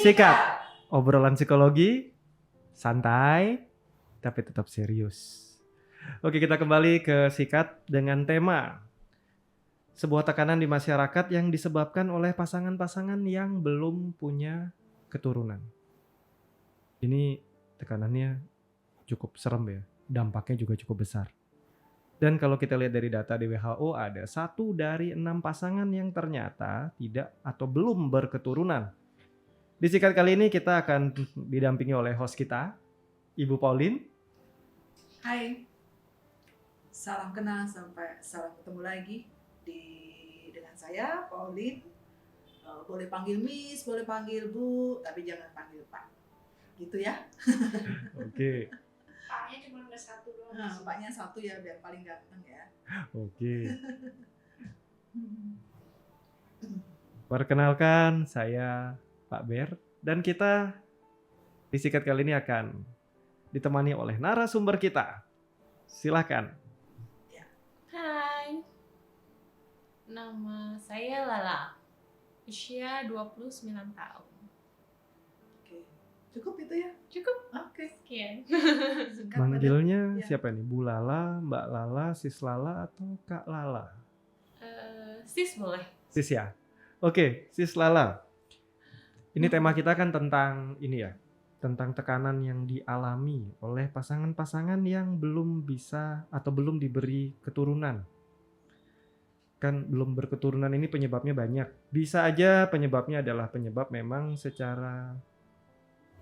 Sikat, obrolan psikologi, santai, tapi tetap serius. Oke, kita kembali ke Sikat dengan tema sebuah tekanan di masyarakat yang disebabkan oleh pasangan-pasangan yang belum punya keturunan. Ini tekanannya cukup serem ya, dampaknya juga cukup besar. Dan kalau kita lihat dari data di WHO, ada 1 dari 6 pasangan yang ternyata tidak atau belum berketurunan. Di Sikat kali ini kita akan didampingi oleh host kita, Ibu Pauline. Hai, salam kenal sampai salam ketemu lagi dengan saya Pauline. Boleh panggil Miss, boleh panggil Bu, tapi jangan panggil Pak. Gitu ya. Oke. Paknya cuma ada 1 doang. Paknya 1 ya, biar paling ganteng ya. Oke. Perkenalkan, saya Pak Ber, dan kita di Sikat kali ini akan ditemani oleh narasumber kita. Silakan. Hai, nama saya Lala, usia 29 tahun. Oke, cukup itu ya? Cukup, Oke. sekian. Singkat Manggilnya Ya. siapa nih? Bu Lala, Mbak Lala, Sis Lala, atau Kak Lala? Sis boleh? Sis ya? Oke, Sis Lala. Ini tema kita kan tentang ini ya, tentang tekanan yang dialami oleh pasangan-pasangan yang belum bisa atau belum diberi keturunan. Kan belum berketurunan ini penyebabnya banyak. Bisa aja penyebabnya adalah penyebab memang secara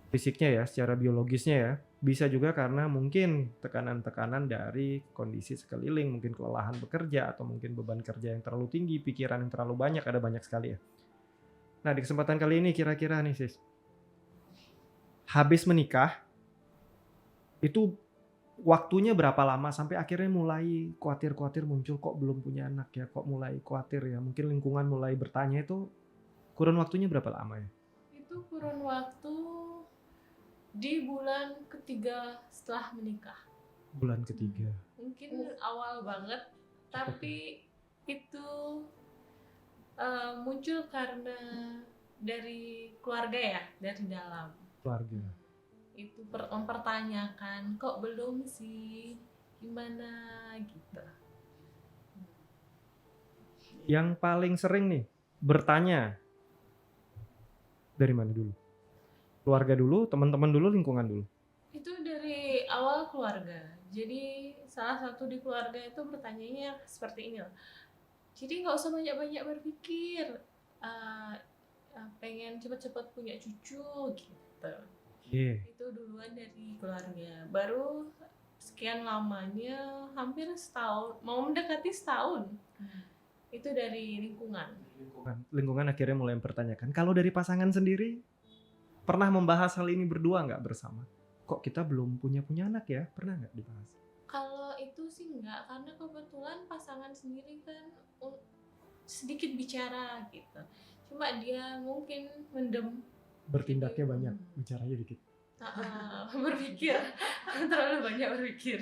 fisiknya ya, secara biologisnya ya. Bisa juga karena mungkin tekanan-tekanan dari kondisi sekeliling, mungkin kelelahan bekerja atau mungkin beban kerja yang terlalu tinggi, pikiran yang terlalu banyak, ada banyak sekali ya. Nah, di kesempatan kali ini kira-kira nih Sis, habis menikah itu waktunya berapa lama sampai akhirnya mulai khawatir-khawatir muncul, kok belum punya anak ya, kok mulai khawatir ya, mungkin lingkungan mulai bertanya, itu kurun waktunya berapa lama ya? Itu kurun waktu di bulan ketiga setelah menikah. Bulan ketiga. Mungkin awal banget, tapi itu muncul karena dari keluarga ya, dari dalam. Keluarga. Itu mempertanyakan, kok belum sih, gimana gitu. Yang paling sering nih bertanya dari mana dulu? Keluarga dulu, teman-teman dulu, lingkungan dulu? Itu dari awal keluarga. Jadi salah satu di keluarga itu bertanyanya seperti ini loh. Jadi nggak usah banyak-banyak berpikir, pengen cepet-cepet punya cucu gitu. Itu duluan dari keluarga. Baru sekian lamanya, hampir setahun, mau mendekati setahun. Itu dari lingkungan. Lingkungan akhirnya mulai mempertanyakan. Kalau dari pasangan sendiri, pernah membahas hal ini berdua nggak bersama? Kok kita belum punya anak ya? Pernah nggak dibahas? Kalau itu sih enggak, karena kebetulan pasangan sendiri kan sedikit bicara gitu. Cuma dia mungkin mendem. Bertindaknya banyak, bicaranya dikit. Berpikir, terlalu banyak berpikir.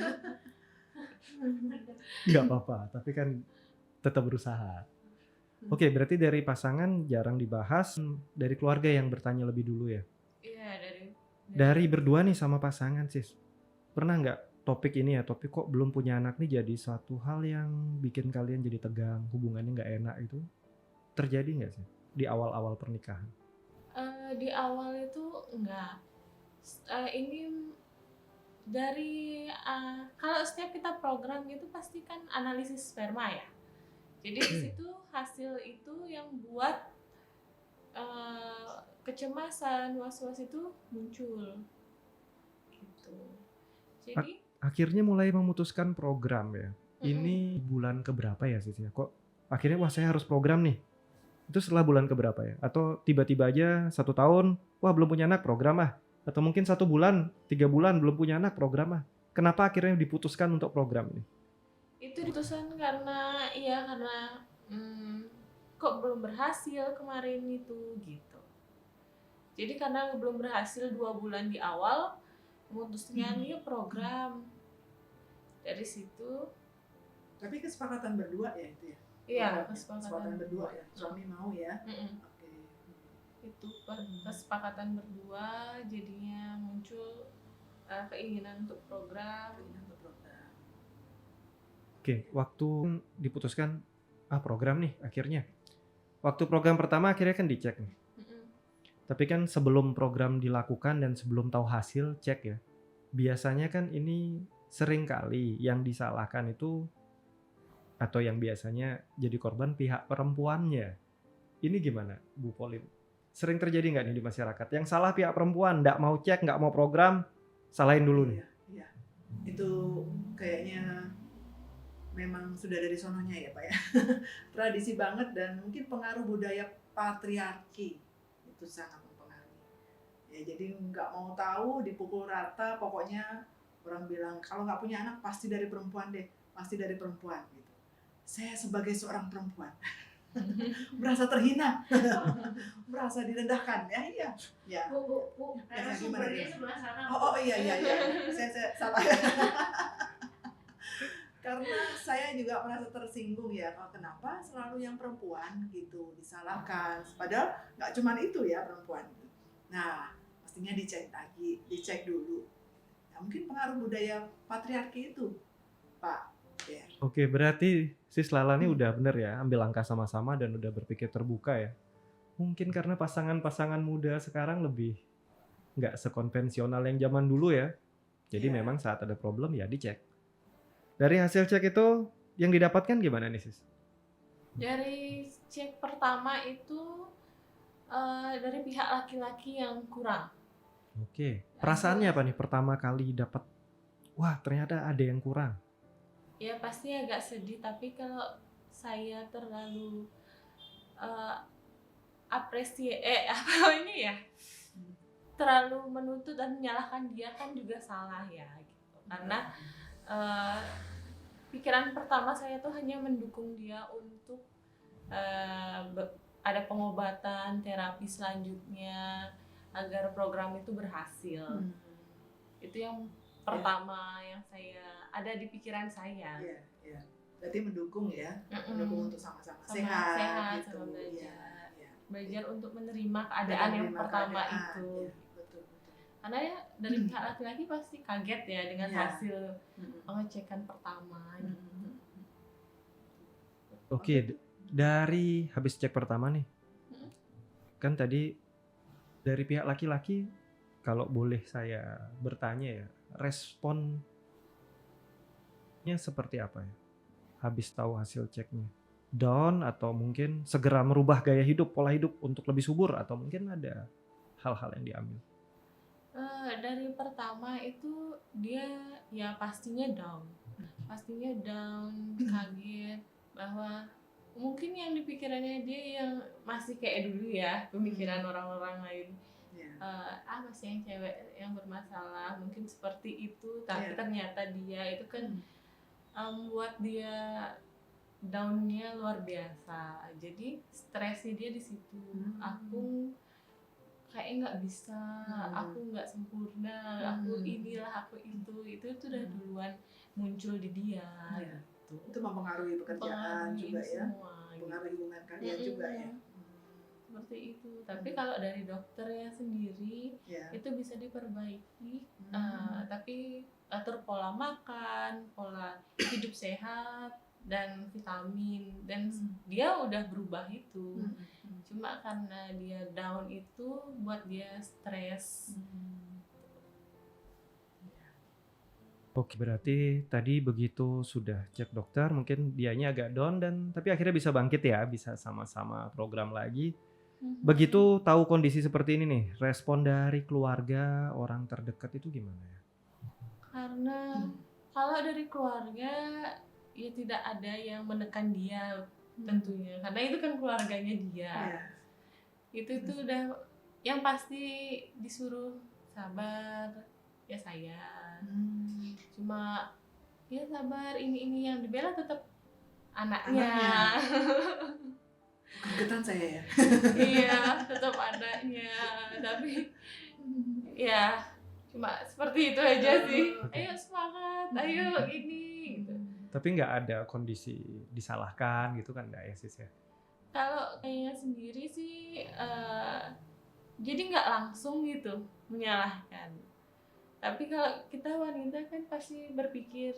Nggak apa-apa, tapi kan tetap berusaha. Oke, berarti dari pasangan jarang dibahas, dari keluarga yang bertanya lebih dulu ya? Iya, Dari berdua nih sama pasangan Sis, pernah nggak topik ini ya, topik kok belum punya anak nih jadi suatu hal yang bikin kalian jadi tegang, hubungannya nggak enak, itu terjadi nggak sih di awal-awal pernikahan? Di awal itu enggak. Ini dari kalau setiap kita program gitu pasti kan analisis sperma ya. Jadi di situ hasil itu yang buat kecemasan, was-was itu muncul. Gitu. Jadi akhirnya mulai memutuskan program ya. Ini bulan keberapa ya Sis ya? Kok akhirnya wah saya harus program nih? Itu setelah bulan keberapa ya? Atau tiba-tiba aja 1 tahun, wah belum punya anak, program ah. Atau mungkin 1 bulan, 3 bulan belum punya anak, program ah. Kenapa akhirnya diputuskan untuk program ini? Itu diputuskan karena kok belum berhasil kemarin itu gitu. Jadi karena belum berhasil 2 bulan di awal, memutuskan program. Dari situ. Tapi kesepakatan berdua ya itu ya? Iya, kesepakatan berdua ya. Suami mau ya. Oke. itu kesepakatan berdua jadinya muncul keinginan untuk program. Keinginan untuk program. Oke, waktu diputuskan program nih akhirnya. Waktu program pertama akhirnya kan dicek nih. Mm-mm. Tapi kan sebelum program dilakukan dan sebelum tahu hasil cek ya. Biasanya kan ini sering kali yang disalahkan itu atau yang biasanya jadi korban pihak perempuannya. Ini gimana Bu Pauline? Sering terjadi nggak nih di masyarakat? Yang salah pihak perempuan, nggak mau cek, nggak mau program, salahin dulu nih. Iya. Itu kayaknya memang sudah dari sononya ya Pak ya. Tradisi banget dan mungkin pengaruh budaya patriarki itu sangat mempengaruhi. Ya jadi nggak mau tahu, dipukul rata, pokoknya orang bilang kalau nggak punya anak pasti dari perempuan deh, pasti dari perempuan gitu. Saya sebagai seorang perempuan merasa terhina, merasa direndahkan ya iya. Ya. Bu, Ya, karena gimana, sumbernya gimana? sebelah sana. Oh iya. Saya salah. Karena saya juga merasa tersinggung ya, kalau kenapa selalu yang perempuan gitu disalahkan. Padahal nggak cuma itu ya perempuan. Nah, pastinya dicek lagi, dicek dulu. Ya, mungkin pengaruh budaya patriarki itu, Pak. Ya. Oke, berarti Sis Lala nih udah bener ya, ambil langkah sama-sama dan udah berpikir terbuka ya. Mungkin karena pasangan-pasangan muda sekarang lebih nggak sekonvensional yang zaman dulu ya. Jadi Iya. memang saat ada problem ya dicek. Dari hasil cek itu yang didapatkan gimana nih Sis? Dari cek pertama itu dari pihak laki-laki yang kurang. Oke, perasaannya apa nih pertama kali dapat, wah ternyata ada yang kurang. Ya pasti agak sedih, tapi kalau saya terlalu apa ini ya, terlalu menuntut dan menyalahkan dia kan juga salah ya gitu. Karena pikiran pertama saya tuh hanya mendukung dia untuk ada pengobatan, terapi selanjutnya agar program itu berhasil. Itu yang pertama yang saya ada di pikiran saya. Iya. Berarti mendukung ya, mendukung untuk sama-sama Sama sehat, sama gitu. belajar. Iya. Belajar untuk menerima keadaan yang Menerima pertama keadaan, itu. iya, betul. Karena ya dari pihak laki-laki pasti kaget ya dengan Iya. hasil pengecekan pertama. Oke, dari habis cek pertama nih, kan tadi dari pihak laki-laki, kalau boleh saya bertanya ya, responnya seperti apa ya? Habis tahu hasil ceknya, down atau mungkin segera merubah gaya hidup, pola hidup untuk lebih subur atau mungkin ada hal-hal yang diambil? Dari pertama itu dia ya pastinya down, kaget bahwa mungkin yang di pikirannya dia yang masih kayak dulu ya pemikiran orang-orang lain. Iya. Masih yang cewek yang bermasalah mungkin seperti itu, tapi Iya. ternyata dia itu kan buat dia downnya luar biasa, jadi stresnya dia di situ. Aku kayak nggak bisa, aku nggak sempurna, aku inilah aku itu udah duluan muncul di dia. Iya. Gitu. Itu mempengaruhi pekerjaan Mempengaruhi juga ya, semua, mempengaruhi hubungan kalian juga ya. seperti itu. Tapi kalau dari dokternya sendiri Ya. itu bisa diperbaiki, tapi atur pola makan, pola hidup sehat dan vitamin, dan dia udah berubah itu. Cuma karena dia down itu buat dia stres. Oke, berarti tadi begitu sudah cek dokter, mungkin dianya agak down dan tapi akhirnya bisa bangkit ya, bisa sama-sama program lagi. Begitu tahu kondisi seperti ini nih, respon dari keluarga, orang terdekat itu gimana ya? Karena kalau dari keluarga ya tidak ada yang menekan dia tentunya, karena itu kan keluarganya dia. Itu udah yang pasti disuruh sabar ya saya. Cuma ya sabar, ini yang dibela tetap anaknya. Kagetan saya ya. Iya, tetap anaknya, tapi ya cuma seperti itu aja sih. Ayo semangat, ayo ini gitu. Tapi nggak ada kondisi disalahkan gitu kan, nggak ya Sis ya? Kalau kayaknya sendiri sih jadi nggak langsung gitu menyalahkan. Tapi kalau kita wanita kan pasti berpikir,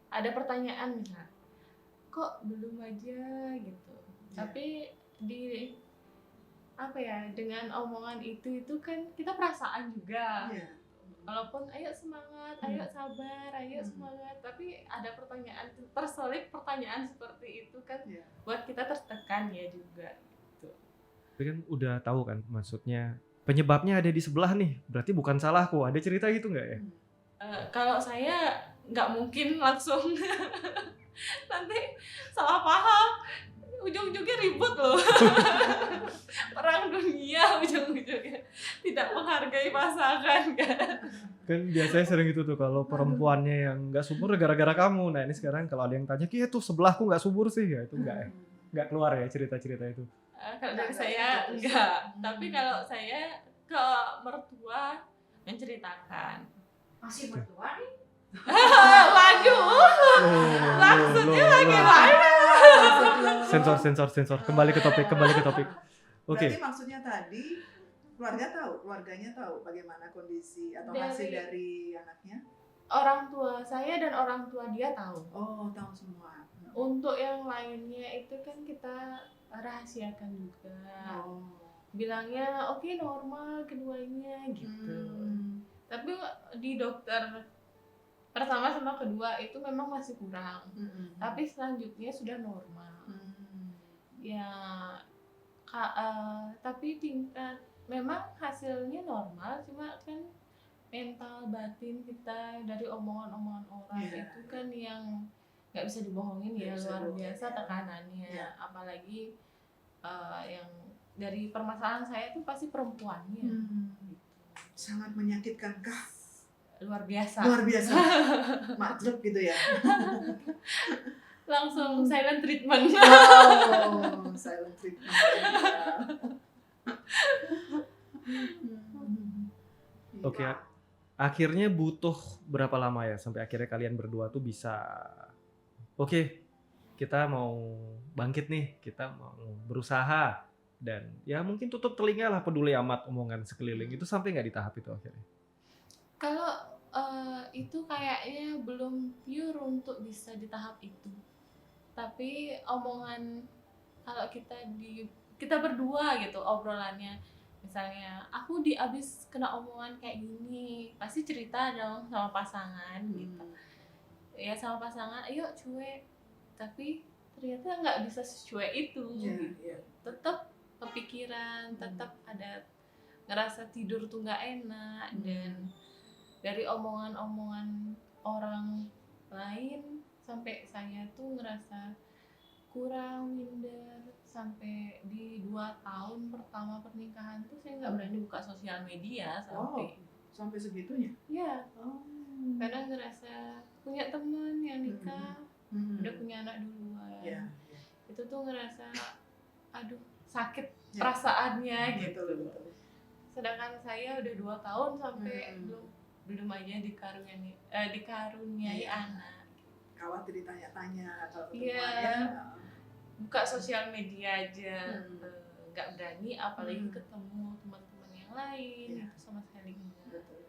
ada pertanyaan misalnya, kok belum aja gitu. Tapi di apa ya, dengan omongan itu kan kita perasaan juga. Iya. Walaupun ayo semangat, ayo sabar, ayo semangat, tapi ada pertanyaan terselip pertanyaan seperti itu kan Iya. buat kita tertekan ya juga. Tapi kan udah tahu kan maksudnya penyebabnya ada di sebelah nih, berarti bukan salahku. Ada cerita gitu nggak ya? Kalau saya nggak mungkin langsung nanti salah paham, ujung-ujungnya ribut loh. Perang dunia ujung-ujungnya, tidak menghargai pasangan kan. Kan biasanya sering gitu tuh kalau perempuannya yang nggak subur gara-gara kamu. Nah ini sekarang kalau ada yang tanya, "Ki tuh sebelahku nggak subur sih," ya itu nggak keluar ya cerita-cerita itu. Kalau dari Nggak saya gitu. enggak, tapi kalau saya ke mertua menceritakan. Masih mertua nih? Waduh, maksudnya bagaimana? Sensor. Kembali ke topik. Oke. Berarti maksudnya tadi keluarganya tahu bagaimana kondisi atau Dari- hasil dari anaknya? Orang tua saya dan orang tua dia tahu. Oh, tahu semua. Untuk yang lainnya itu kan kita rahasiakan juga. Oh. Bilangnya oke, normal keduanya gitu. Tapi di dokter pertama sama kedua itu memang masih kurang. Tapi selanjutnya sudah normal. Ya, tapi tingkat memang hasilnya normal, cuma kan mental batin kita dari omongan-omongan orang Iya. itu kan yang nggak bisa dibohongin ya, Nggak bisa luar dibohongin, biasa ya. tekanannya. Iya. Apalagi yang dari permasalahan saya itu pasti perempuannya. Sangat menyakitkan kah? Luar biasa. Luar biasa. Maklum gitu ya. Langsung silent treatment. Wow, silent treatment. Oke. Akhirnya butuh berapa lama ya sampai akhirnya kalian berdua tuh bisa oke, kita mau bangkit nih, kita mau berusaha dan ya mungkin tutup telinga lah, peduli amat omongan sekeliling. Itu sampai nggak di tahap itu akhirnya? Kalau itu kayaknya belum pure untuk bisa di tahap itu. Tapi omongan kalau kita berdua gitu obrolannya, misalnya aku abis kena omongan kayak gini, pasti cerita dong sama pasangan gitu. Ya sama pasangan, ayo cuek. Tapi ternyata nggak bisa secuek itu. Iya. Tetap kepikiran, tetap ada ngerasa tidur tuh nggak enak, dan dari omongan-omongan orang lain sampai saya tuh ngerasa kurang, minder. Sampai di 2 tahun pertama pernikahan tuh saya nggak berani buka sosial media Sampai segitunya. ya, Oh. karena ngerasa punya temen yang nikah udah punya anak duluan. Iya. Itu tuh ngerasa aduh sakit Ya. perasaannya gitu. Betul. Sedangkan saya udah 2 tahun sampai belum aja dikaruniai Iya. anak. Khawatir ditanya-tanya kalau Iya. ketemuannya. Buka sosial media aja nggak berani, apalagi Hmm. ketemu teman-teman yang lain. Iya. Itu sama sekali enggak. Betul.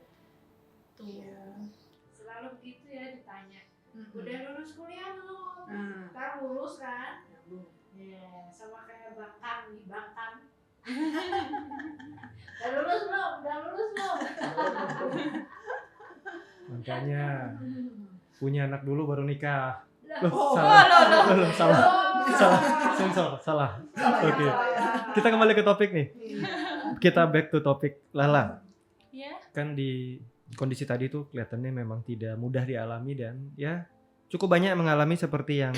Tuh. Iya. Selalu begitu ya ditanya. Udah lulus kuliah belum? Hmm. Ntar lulus kan? Nyambung. Ya, sama kayak Bangkan nih, Bangkan. Udah lulus belum? Makanya punya anak dulu baru nikah. Loh, Oh. salah. Sensor, salah. Oke. Kita kembali ke topik nih. Kita back to topik. Lala, Ya, kan di kondisi tadi tuh kelihatannya memang tidak mudah dialami dan ya cukup banyak mengalami seperti yang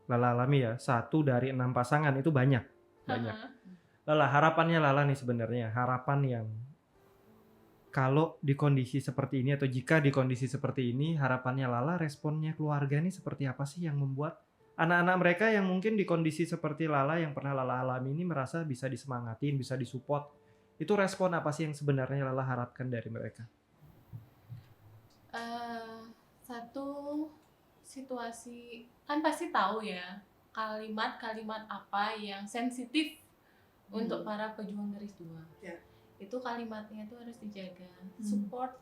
Lala alami ya. 1 dari 6 pasangan itu banyak. Lala, harapannya Lala nih sebenarnya, harapan yang kalau di kondisi seperti ini atau jika di kondisi seperti ini, harapannya Lala, responnya keluarga nih seperti apa sih yang membuat anak-anak mereka yang mungkin di kondisi seperti Lala yang pernah Lala alami ini merasa bisa disemangatin, bisa disupport. Itu respon apa sih yang sebenarnya Lala harapkan dari mereka? Satu situasi kan pasti tahu ya kalimat-kalimat apa yang sensitif untuk para pejuang garis 2. Ya. Itu kalimatnya itu harus dijaga. Support,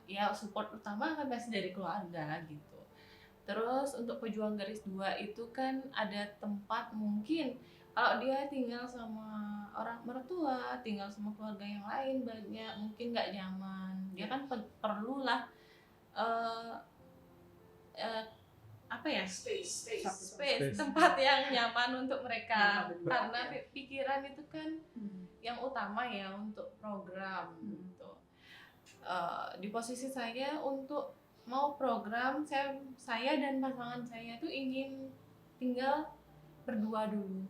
ya support utama kan pasti dari keluarga gitu. Terus untuk pejuang garis 2 itu kan ada tempat, mungkin kalau dia tinggal sama orang mertua, tinggal sama keluarga yang lain banyak, mungkin nggak nyaman. Dia kan perlulah eh, eh, apa ya, Space. Space. tempat yang nyaman untuk mereka, Nyaman, karena ya. pikiran itu kan yang utama ya untuk program gitu. Di posisi saya untuk mau program, saya dan pasangan saya tuh ingin tinggal berdua dulu,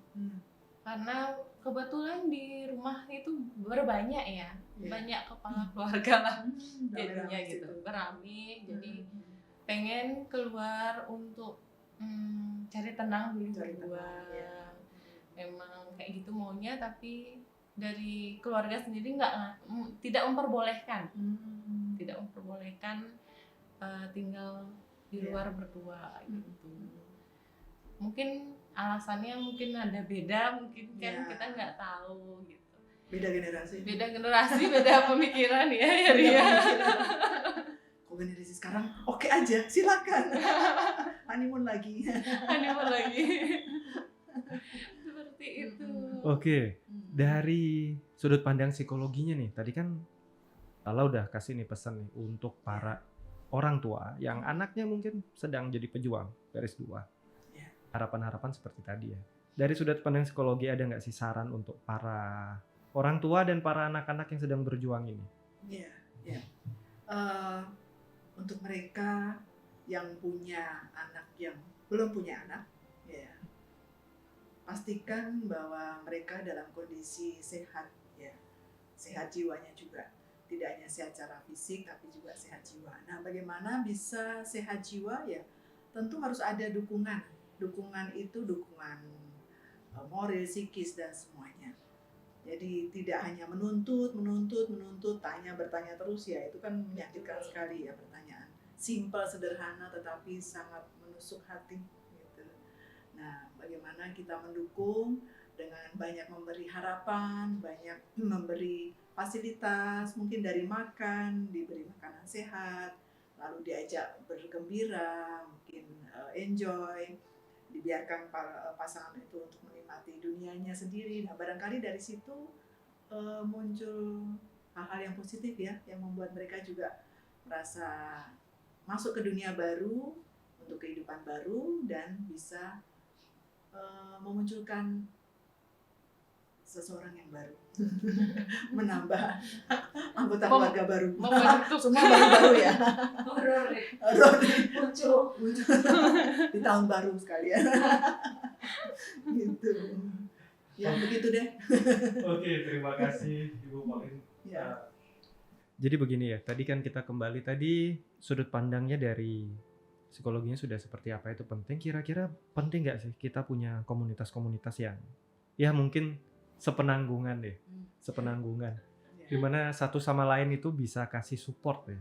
karena kebetulan di rumah itu berbanyak ya, banyak kepala keluarga lah jadinya gitu, berami. Jadi pengen keluar untuk cari tenang dulu berdua. Memang kayak gitu maunya, tapi dari keluarga sendiri tidak memperbolehkan, tinggal di luar berdua gitu. Mungkin alasannya mungkin ada beda, mungkin kan kita nggak tahu gitu. Beda generasi, beda pemikiran ya Ria. Kok generasi sekarang oke aja, silakan. Honeymoon lagi. Seperti itu. Oke, dari sudut pandang psikologinya nih, tadi kan Lala udah kasih nih pesan nih untuk para orang tua yang anaknya mungkin sedang jadi pejuang garis 2. Harapan-harapan seperti tadi ya. Dari sudut pandang psikologi ada nggak sih saran untuk para orang tua dan para anak-anak yang sedang berjuang ini? Iya. Untuk mereka yang punya anak yang belum punya anak, ya, pastikan bahwa mereka dalam kondisi sehat, ya, sehat jiwanya juga. Tidak hanya sehat secara fisik, tapi juga sehat jiwa. Nah, bagaimana bisa sehat jiwa? Ya, tentu harus ada dukungan. Dukungan itu dukungan moral, psikis, dan semuanya. Jadi tidak hanya menuntut, bertanya terus, ya itu kan menyakitkan sekali ya pertanyaan. Simpel, sederhana, tetapi sangat menusuk hati. Gitu. Nah, bagaimana kita mendukung dengan banyak memberi harapan, banyak memberi fasilitas, mungkin dari makan, diberi makanan sehat, lalu diajak bergembira, mungkin enjoy, dibiarkan pasangan itu untuk menikmati dunianya sendiri. Nah, barangkali dari situ muncul hal-hal yang positif ya, yang membuat mereka juga merasa masuk ke dunia baru, untuk kehidupan baru, dan bisa memunculkan seseorang yang baru, menambah anggota keluarga baru, Membentuk semua baru-baru ya, Horor muncul. di tahun baru sekalian, gitu. Ya begitu deh. Oke, terima kasih Ibu Pauline. Ya. Jadi begini ya, tadi kan kita kembali tadi sudut pandangnya dari psikologinya sudah seperti apa itu penting. Kira-kira penting nggak sih kita punya komunitas-komunitas yang ya mungkin sepenanggungan deh, sepenanggungan, dimana satu sama lain itu bisa kasih support ya.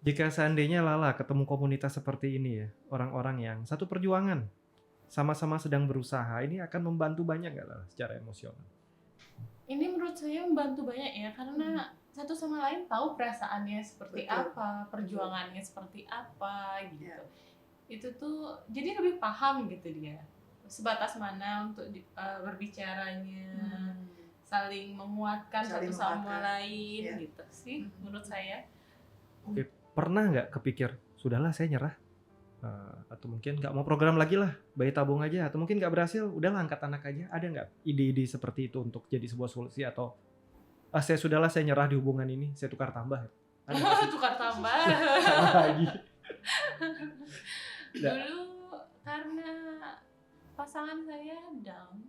Jika seandainya Lala ketemu komunitas seperti ini ya, orang-orang yang satu perjuangan, sama-sama sedang berusaha, ini akan membantu banyak nggak Lala secara emosional? Ini menurut saya membantu banyak ya, karena satu sama lain tahu perasaannya seperti Betul. apa, perjuangannya seperti apa gitu. Ya. Itu tuh jadi lebih paham gitu dia. Sebatas mana untuk berbicaranya, saling menguatkan Saling satu sama menguatkan. lain Ya. gitu sih menurut saya. Pernah nggak kepikir, sudahlah saya nyerah? Atau mungkin nggak mau program lagi lah, bayi tabung aja, atau mungkin nggak berhasil, udahlah angkat anak aja. Ada nggak ide-ide seperti itu untuk jadi sebuah solusi, atau saya sudahlah, saya nyerah di hubungan ini, saya tukar tambah? Ada nggak sih? Tukar tambah. Sama lagi. Dulu karena pasangan saya down,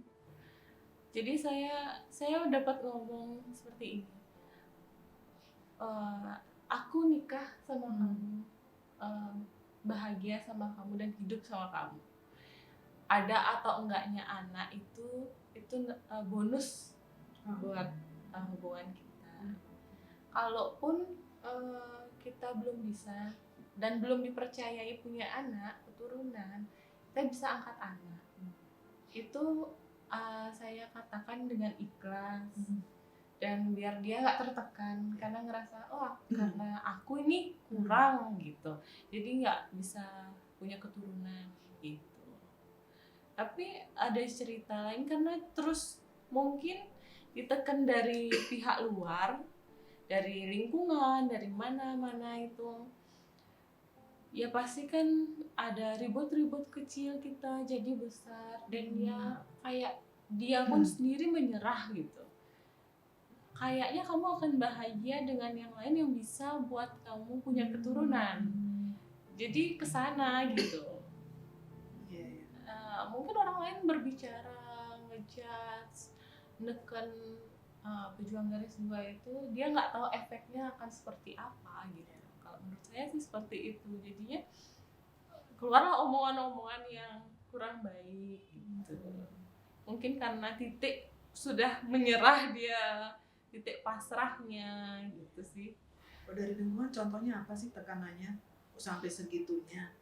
jadi saya dapat ngomong seperti ini, aku nikah sama kamu, bahagia sama kamu dan hidup sama kamu. Ada atau enggaknya anak itu bonus buat hubungan kita. Kalaupun kita belum bisa dan belum dipercayai punya anak keturunan, kita bisa angkat anak. Itu saya katakan dengan ikhlas dan biar dia nggak tertekan karena ngerasa karena aku ini kurang gitu, jadi nggak bisa punya keturunan gitu. Tapi ada cerita lain karena terus mungkin ditekan dari pihak luar, dari lingkungan, dari mana-mana itu. Ya pasti kan ada ribut-ribut kecil kita jadi besar dan ya kayak dia pun sendiri menyerah gitu. Kayaknya kamu akan bahagia dengan yang lain yang bisa buat kamu punya keturunan. Jadi kesana gitu. Iya, iya. Mungkin orang lain berbicara, ngejudge, neken pejuang garis dua itu, dia nggak tahu efeknya akan seperti apa gitu. Kalau menurut saya sih seperti itu. Jadinya keluarlah omongan-omongan yang kurang baik gitu. Mungkin karena titik sudah menyerah dia, titik pasrahnya gitu sih. Oh, dari lingkungan contohnya apa sih tekanannya sampai segitunya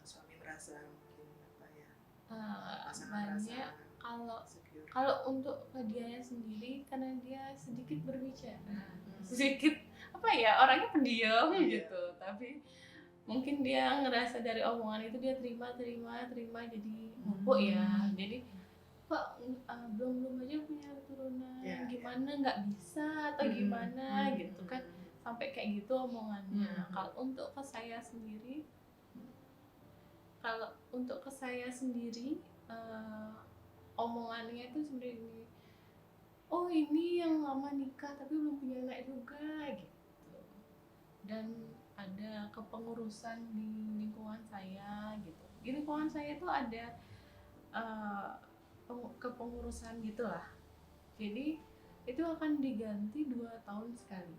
suami merasa mungkin apa ya, pasangan Banyak. merasa secure. Kalau untuk ke dianya sendiri karena dia sedikit berbicara, sedikit apa ya, orangnya pendiam gitu, tapi mungkin dia ngerasa dari omongan itu dia terima jadi mumpuk ya, jadi kok belum aja punya keturunan, gimana nggak bisa atau gimana gitu kan, sampai kayak gitu omongannya. Kalau untuk ke saya sendiri, omongannya itu sebenarnya ini, oh ini yang lama nikah tapi belum punya anak juga gitu, dan ada kepengurusan di lingkungan saya gitu. Di lingkungan saya itu ada kepengurusan gitulah, jadi itu akan diganti 2 tahun sekali,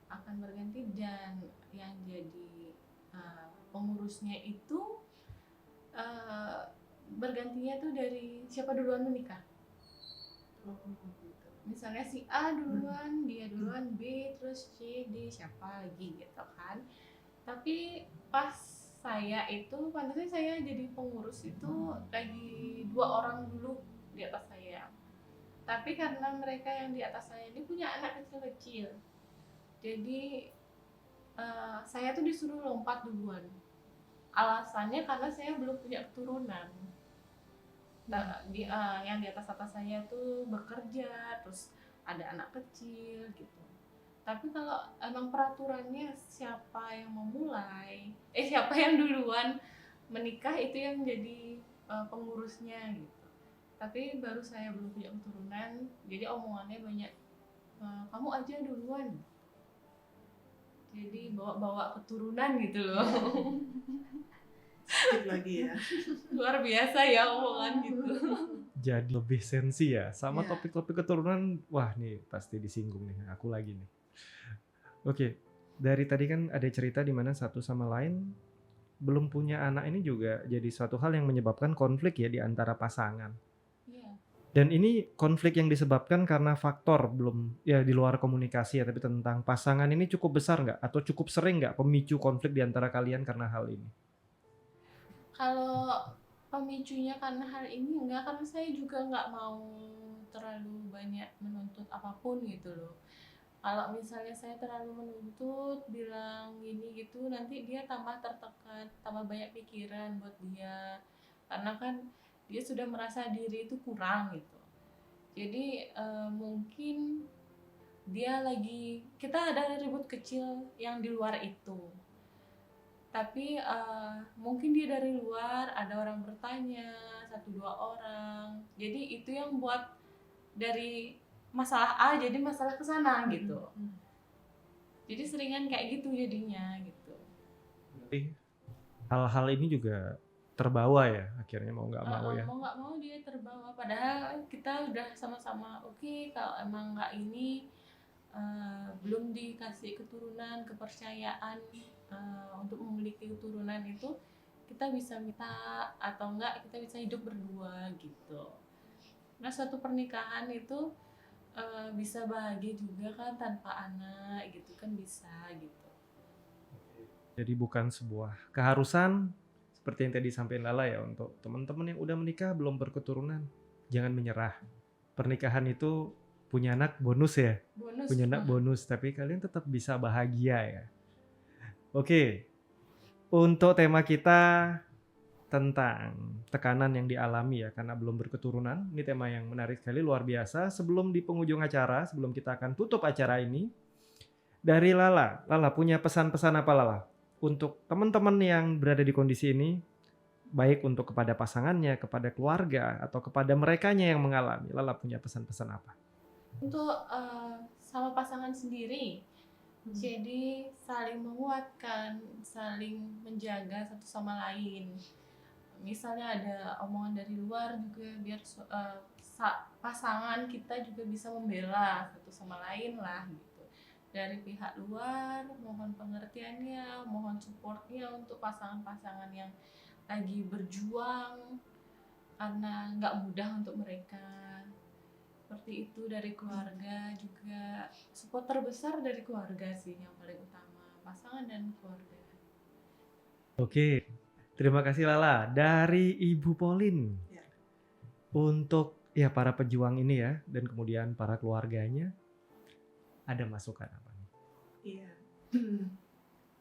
akan berganti, dan yang jadi pengurusnya itu bergantinya tuh dari siapa duluan menikah. Misalnya si A duluan, dia duluan, B, terus C, D, siapa lagi gitu kan. Tapi pas saya itu, pantasnya saya jadi pengurus itu lagi 2 orang dulu di atas saya. Tapi karena mereka yang di atas saya ini punya anak kecil-kecil, jadi saya tuh disuruh lompat duluan. Alasannya karena saya belum punya keturunan. Yang di atas saya tuh bekerja, terus ada anak kecil gitu. Tapi kalau emang peraturannya siapa yang memulai, siapa yang duluan menikah itu yang jadi pengurusnya gitu. Tapi baru saya belum punya keturunan, jadi omongannya banyak, kamu aja duluan. Jadi bawa keturunan gitu loh. Sedikit lagi ya. Luar biasa ya omongan gitu. Jadi lebih sensi ya sama Iya. topik-topik keturunan. Wah nih pasti disinggung nih aku lagi nih. Oke, dari tadi kan ada cerita di mana satu sama lain belum punya anak, ini juga jadi suatu hal yang menyebabkan konflik ya di antara pasangan. Iya. Dan ini konflik yang disebabkan karena faktor belum ya di luar komunikasi ya, tapi tentang pasangan ini cukup besar nggak atau cukup sering nggak pemicu konflik di antara kalian karena hal ini? Kalau pemicunya karena hal ini enggak, karena saya juga nggak mau terlalu banyak menuntut apapun gitu loh. Kalau misalnya saya terlalu menuntut, bilang gini gitu, nanti dia tambah tertekan, tambah banyak pikiran buat dia. Karena kan dia sudah merasa diri itu kurang gitu. Jadi mungkin kita ada ribut kecil yang di luar itu. Tapi mungkin dia dari luar, ada orang bertanya, 1-2 orang. Jadi itu yang buat dari masalah A jadi masalah kesana gitu. Jadi seringan kayak gitu jadinya gitu. Berarti hal-hal ini juga terbawa ya akhirnya mau nggak mau ya. Mau nggak mau dia terbawa. Padahal kita udah sama-sama oke, kalau emang nggak ini belum dikasih keturunan, kepercayaan untuk memiliki keturunan itu, kita bisa minta atau enggak kita bisa hidup berdua gitu. Nah suatu pernikahan itu bisa bahagia juga kan tanpa anak gitu kan, bisa gitu. Jadi bukan sebuah keharusan seperti yang tadi disampaikan Lala ya, untuk teman-teman yang udah menikah belum berketurunan, jangan menyerah. Pernikahan itu punya anak bonus ya, Bonus. punya anak bonus, tapi kalian tetap bisa bahagia ya. Oke, untuk tema kita tentang tekanan yang dialami ya karena belum berketurunan. Ini tema yang menarik sekali, luar biasa. Sebelum di penghujung acara, sebelum kita akan tutup acara ini, dari Lala punya pesan-pesan apa Lala? Untuk teman-teman yang berada di kondisi ini, baik untuk kepada pasangannya, kepada keluarga, atau kepada merekanya yang mengalami. Lala punya pesan-pesan apa? Untuk sama pasangan sendiri, jadi saling menguatkan, saling menjaga satu sama lain. Misalnya ada omongan dari luar juga biar pasangan kita juga bisa membela satu sama lain lah gitu. Dari pihak luar mohon pengertiannya, mohon supportnya untuk pasangan-pasangan yang lagi berjuang karena nggak mudah untuk mereka. Seperti itu. Dari keluarga juga, support terbesar dari keluarga sih yang paling utama, pasangan dan keluarga. Oke, terima kasih Lala. Dari Ibu Pauline, Ya. untuk ya para pejuang ini ya, dan kemudian para keluarganya, ada masukan apa nih? Iya,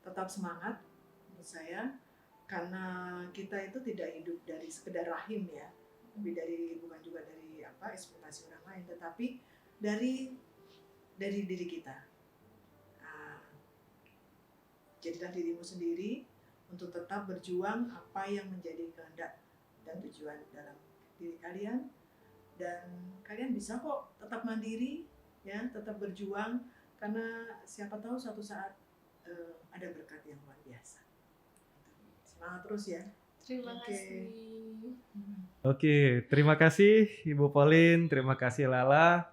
tetap semangat menurut saya, karena kita itu tidak hidup dari sekedar rahim ya, lebih dari bukan juga dari ekspektasi orang lain, tetapi dari diri kita. Nah, jadilah dirimu sendiri untuk tetap berjuang apa yang menjadi kehendak dan tujuan dalam diri kalian, dan kalian bisa kok tetap mandiri ya, tetap berjuang. Karena siapa tahu suatu saat ada berkat yang luar biasa. Semangat terus ya. Terima Oke. kasih. Oke, terima kasih Ibu Pauline, terima kasih Lala.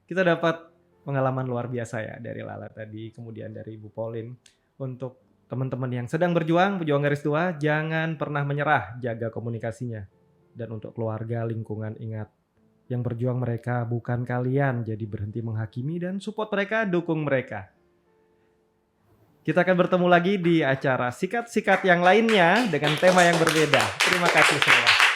Kita dapat pengalaman luar biasa ya dari Lala tadi, kemudian dari Ibu Pauline. Untuk teman-teman yang sedang berjuang garis 2, jangan pernah menyerah, jaga komunikasinya. Dan untuk keluarga, lingkungan, ingat, yang berjuang mereka bukan kalian, jadi berhenti menghakimi dan support mereka, dukung mereka. Kita akan bertemu lagi di acara sikat-sikat yang lainnya dengan tema yang berbeda. Terima kasih semua.